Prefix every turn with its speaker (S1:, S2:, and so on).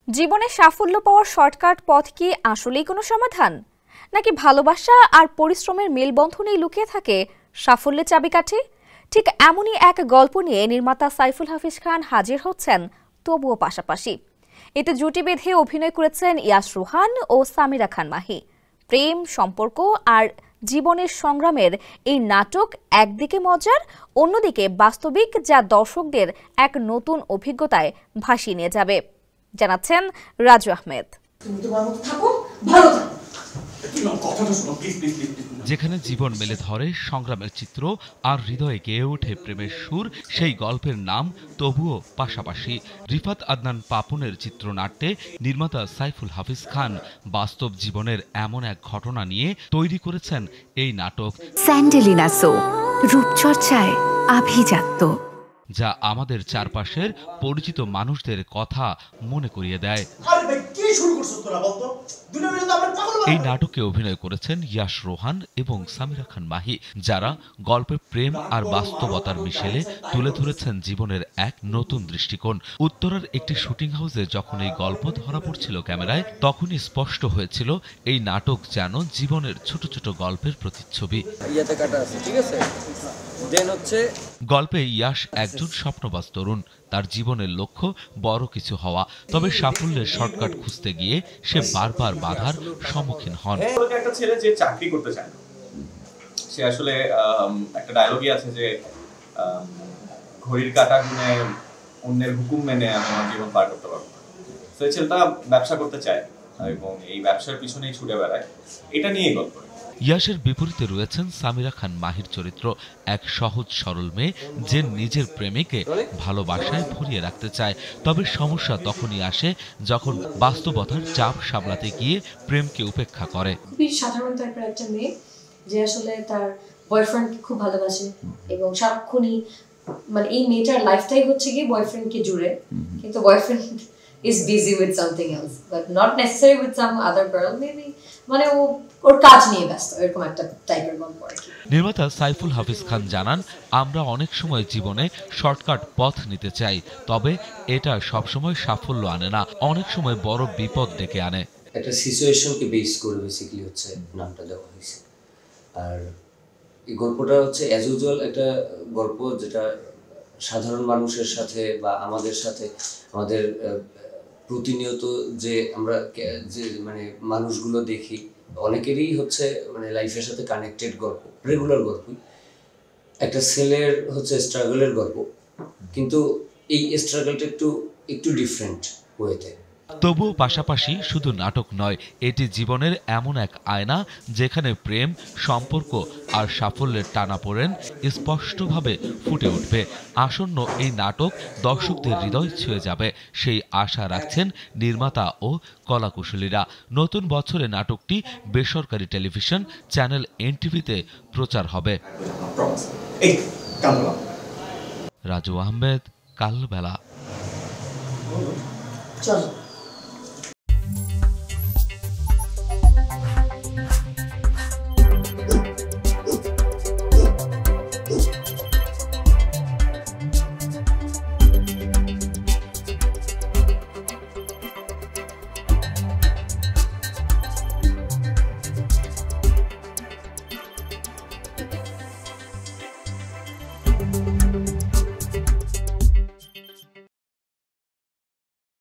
S1: জীবনে সাফল্য পাওয়ার শর্টকাট পথ কি আসলেই কোনো সমাধান, নাকি ভালোবাসা আর পরিশ্রমের মেলবন্ধনেই লুকিয়ে থাকে সাফল্যের চাবিকাঠি? ঠিক এমনই এক গল্প নিয়ে নির্মাতা সাইফুল হাফিজ খান হাজির হচ্ছেন তবুও পাশাপাশি। এতে জুটি বেঁধে অভিনয় করেছেন ইয়াশ রোহান ও সামিরা খান মাহি। প্রেম, সম্পর্ক আর জীবনের সংগ্রামের এই নাটক একদিকে মজার, অন্যদিকে বাস্তবিক, যা দর্শকদের এক নতুন অভিজ্ঞতায় ভাসিয়ে নিয়ে যাবে। জানাচ্ছেন রাজু আহমেদ।
S2: যেখানে জীবন মেলে ধরে সংগ্রামের চিত্র আর হৃদয়ে গেয়ে ওঠে প্রেমের সুর, সেই গল্পের নাম তবুও পাশাপাশি। রিফাত আদনান পাপনের চিত্রনাট্যে নির্মাতা সাইফুল হাফিজ খান বাস্তব জীবনের এমন এক ঘটনা নিয়ে তৈরি করেছেন এই নাটক।
S3: স্যান্ডেলিনা সো, রূপচর্চায় আভিজাত্য,
S2: যা আমাদের চারপাশের পরিচিত মানুষদের কথা মনে করিয়ে দেয়। এই নাটকে অভিনয় করেছেন ইয়াশ রোহান এবং সামিরা খান মাহি, যারা গল্পে প্রেম আর বাস্তবতার মিশেলে তুলে ধরেছেন জীবনের এক নতুন দৃষ্টিকোণ। উত্তরার একটি শুটিং হাউসে যখন এই গল্প ধরা পড়ছিল ক্যামেরায়, তখনই স্পষ্ট হয়েছিল এই নাটক যেন জীবনের ছোট ছোট গল্পের প্রতিচ্ছবি। গল্পে ইয়াশ একজন স্বপ্নবাজ তরুণ। তার জীবনের লক্ষ্য বড় কিছু হওয়া, তবে সাফল্যের শর্টকাট খুঁজতে গিয়ে সে বারবার বাধার সম্মুখীন হন।
S4: একটা ছেলে যে চাকরি করতে চায় না, সে আসলে একটা ডায়লগই আছে যে ঘড়ির কাঁটা গুনে অন্যের হুকুম মেনে আমি আমার জীবন পার করতে পারবো। সেই ছেলেটা ব্যবসা করতে চায় এবং এই ব্যবসার পিছনেই ছুটে বেড়ায়। এটা নিয়ে গল্প।
S2: ইয়াশের বিপরীতে রয়েছেন সামিরা খান মাহির চরিত্র, এক সহজ সরল মেয়ে যে নিজের প্রেমিকে ভালোবাসায় ভরিয়ে রাখতে চায়। তবে সমস্যা তখনই আসে যখন বাস্তবতার চাপ সামলাতে গিয়ে প্রেমকে উপেক্ষা করে।
S5: খুবই সাধারণ টাইপের একটা মেয়ে যে আসলে তার বয়ফ্রেন্ডকে খুব ভালোবাসে এবং সারাক্ষণই মানে এই মেয়েটার লাইফটাই হচ্ছে গিয়ে বয়ফ্রেন্ডকে জুড়ে, কিন্তু boyfriend is busy with something else, but not necessarily with some other girl, maybe মানে ওর কাজ নিয়ে ব্যস্ত, এরকম একটা টাইপের গল্প আর কি।
S2: নির্মাতা সাইফুল হাফিজ খান জানান, আমরা অনেক সময় জীবনে শর্টকাট পথ নিতে চাই, তবে এটা সবসময় সাফল্য আনে না, অনেক সময় বড় বিপদ ডেকে আনে।
S6: একটা সিচুয়েশনকে বেস করে বেসিক্যালি হচ্ছে নামটা দেওয়া হয়েছে। আর এই গল্পটা হচ্ছে অ্যাজ ইউজুয়াল একটা গল্প যেটা সাধারণ মানুষের সাথে বা আমাদের সাথে, আমাদের প্রতিনিয়ত যে আমরা যে মানে মানুষগুলো দেখি, অনেকেরই হচ্ছে মানে লাইফের সাথে কানেক্টেড গল্প, রেগুলার গল্পই। একটা ছেলের হচ্ছে স্ট্রাগলের গল্প, কিন্তু এই স্ট্রাগলটা একটু ডিফারেন্ট ওয়েতে।
S2: তবুও পাশাপাশি শুধু নাটক নয়, এটি জীবনের এমন এক আয়না যেখানে প্রেম, সম্পর্ক আর সাফল্যের টানাপোড়েন স্পষ্টভাবে ফুটে উঠবে। আসন্ন এই নাটক দর্শকদের হৃদয় ছুঁয়ে যাবে, সেই আশা রাখছেন নির্মাতা ও কলাকুশলীরা। নতুন বছরে নাটকটি বেসরকারি টেলিভিশন চ্যানেল এনটিভিতে প্রচার হবে। রাজু আহমেদ, কালবেলা।
S5: চলো।